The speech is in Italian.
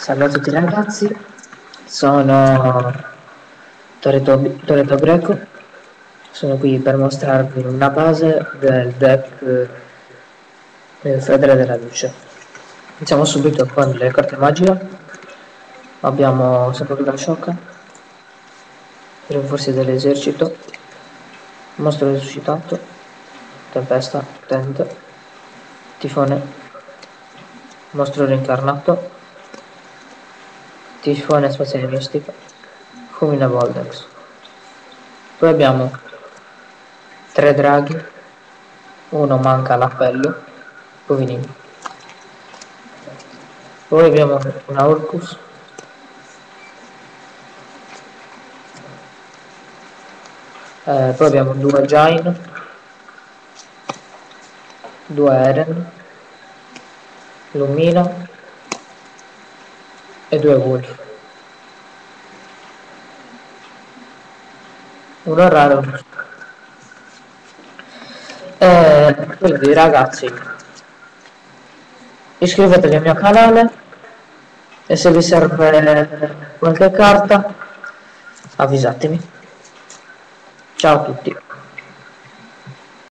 Salve a tutti ragazzi, sono Toretto Greco, sono qui per mostrarvi una base del deck Fedele della Luce. Iniziamo subito con le carte magia. Abbiamo Sepoltura Sciocca, Rinforzi dell'esercito, Mostro risuscitato, Tempesta, Tent, Tifone, Mostro rincarnato, Tifone spaziale mistica, Fulmine Voldex. Poi abbiamo 3 draghi, uno manca l'appello, poverino. Poi abbiamo una Orcus, poi abbiamo 2 Jain, 2 Eren, Lumina e 2 Wolf. Uno raro. Quindi ragazzi, iscrivetevi al mio canale e se vi serve qualche carta avvisatemi. Ciao a tutti.